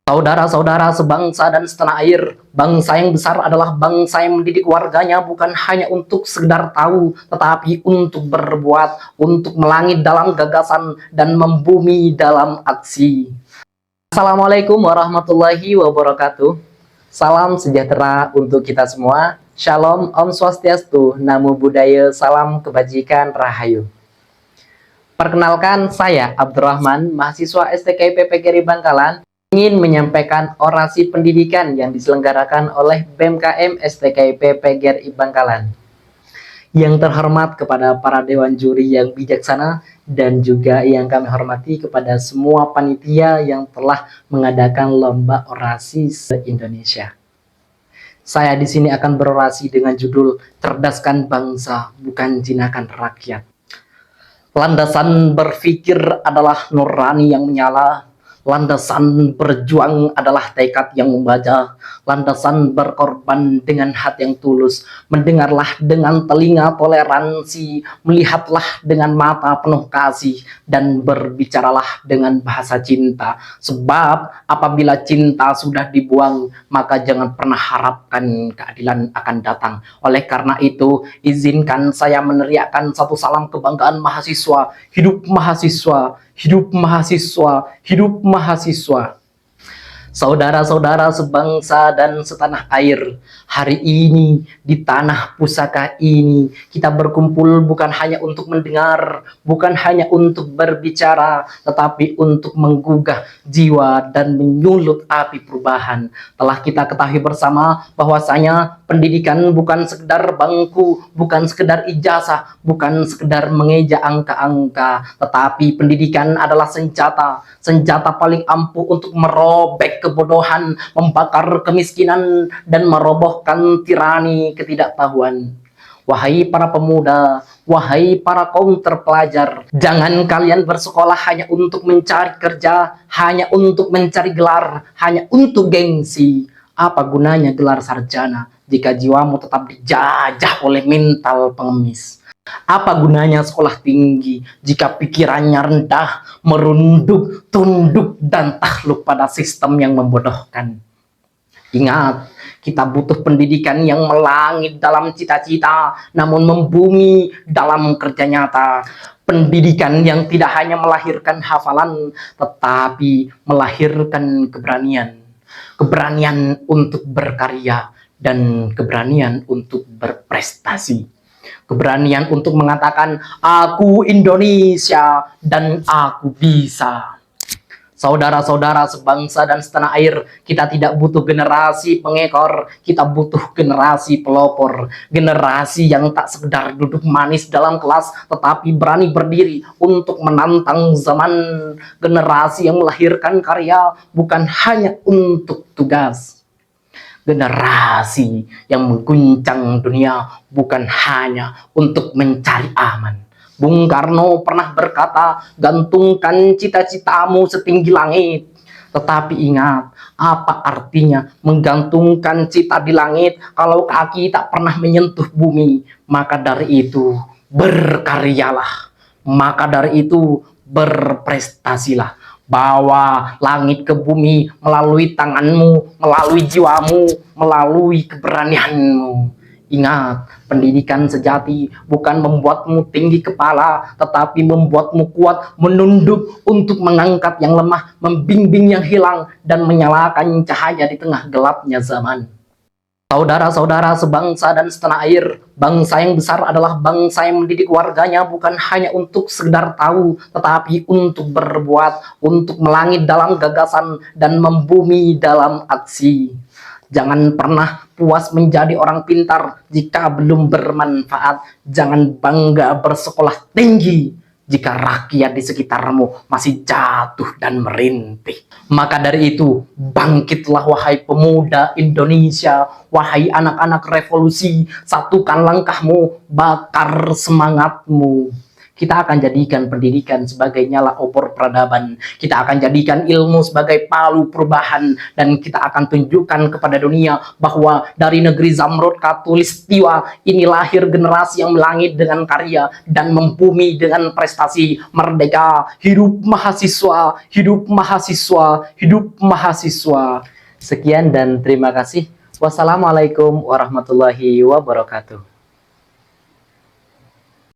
Saudara-saudara sebangsa dan setanah air, bangsa yang besar adalah bangsa yang mendidik warganya bukan hanya untuk sekedar tahu, tetapi untuk berbuat, untuk melangit dalam gagasan dan membumi dalam aksi. Assalamualaikum warahmatullahi wabarakatuh. Salam sejahtera untuk kita semua. Shalom, Om Swastiastu, Namo Buddhaya, salam kebajikan, rahayu. Perkenalkan, saya Abdurrahman, mahasiswa STKIP PGRI Bangkalan, ingin menyampaikan orasi pendidikan yang diselenggarakan oleh BMKM STKIP PGRI Bangkalan. Yang terhormat kepada para dewan juri yang bijaksana dan juga yang kami hormati kepada semua panitia yang telah mengadakan lomba orasi se-Indonesia. Saya di sini akan berorasi dengan judul Cerdaskan Bangsa, Bukan Jinakan Rakyat. Landasan berpikir adalah nurani yang menyala. Landasan berjuang adalah tekad yang membaca. Landasan berkorban dengan hati yang tulus. Mendengarlah dengan telinga toleransi. Melihatlah dengan mata penuh kasih. Dan berbicaralah dengan bahasa cinta. Sebab apabila cinta sudah dibuang, maka jangan pernah harapkan keadilan akan datang. Oleh karena itu, izinkan saya meneriakkan satu salam kebanggaan mahasiswa. Hidup mahasiswa! Hidup mahasiswa, hidup mahasiswa. Saudara-saudara sebangsa dan setanah air, hari ini di tanah pusaka ini kita berkumpul bukan hanya untuk mendengar, bukan hanya untuk berbicara, tetapi untuk menggugah jiwa dan menyulut api perubahan. Telah kita ketahui bersama bahwasanya pendidikan bukan sekedar bangku, bukan sekedar ijazah, bukan sekedar mengeja angka-angka, tetapi pendidikan adalah senjata paling ampuh untuk merobek kebodohan, membakar kemiskinan, dan merobohkan tirani ketidaktahuan. Wahai para pemuda, wahai para kaum terpelajar, jangan kalian bersekolah hanya untuk mencari kerja, hanya untuk mencari gelar, hanya untuk gengsi. Apa gunanya gelar sarjana jika jiwamu tetap dijajah oleh mental pengemis? Apa gunanya sekolah tinggi jika pikirannya rendah, merunduk, tunduk, dan takluk pada sistem yang membodohkan? Ingat, kita butuh pendidikan yang melangit dalam cita-cita, namun membumi dalam kerja nyata. Pendidikan yang tidak hanya melahirkan hafalan, tetapi melahirkan keberanian. Keberanian untuk berkarya dan keberanian untuk berprestasi. Keberanian untuk mengatakan, aku Indonesia dan aku bisa. Saudara-saudara sebangsa dan setanah air, kita tidak butuh generasi pengekor, kita butuh generasi pelopor. Generasi yang tak sekedar duduk manis dalam kelas, tetapi berani berdiri untuk menantang zaman. Generasi yang melahirkan karya bukan hanya untuk tugas. Generasi yang mengguncang dunia bukan hanya untuk mencari aman. Bung Karno pernah berkata, gantungkan cita-citamu setinggi langit. Tetapi ingat, apa artinya menggantungkan cita di langit kalau kaki tak pernah menyentuh bumi? Maka dari itu, berkaryalah. Maka dari itu, berprestasilah. Bawa langit ke bumi melalui tanganmu, melalui jiwamu, melalui keberanianmu. Ingat, pendidikan sejati bukan membuatmu tinggi kepala, tetapi membuatmu kuat, menunduk untuk mengangkat yang lemah, membimbing yang hilang, dan menyalakan cahaya di tengah gelapnya zaman. Saudara-saudara sebangsa dan setanah air, bangsa yang besar adalah bangsa yang mendidik warganya bukan hanya untuk sekedar tahu, tetapi untuk berbuat, untuk melangit dalam gagasan dan membumi dalam aksi. Jangan pernah puas menjadi orang pintar jika belum bermanfaat. Jangan bangga bersekolah tinggi jika rakyat di sekitarmu masih jatuh dan merintih. Maka dari itu, bangkitlah wahai pemuda Indonesia, wahai anak-anak revolusi, satukan langkahmu, bakar semangatmu. Kita akan jadikan pendidikan sebagai nyala obor peradaban. Kita akan jadikan ilmu sebagai palu perubahan. Dan kita akan tunjukkan kepada dunia bahwa dari negeri Zamrud Khatulistiwa ini lahir generasi yang melangit dengan karya dan membumi dengan prestasi. Merdeka, hidup mahasiswa, hidup mahasiswa, hidup mahasiswa. Sekian dan terima kasih. Wassalamualaikum warahmatullahi wabarakatuh.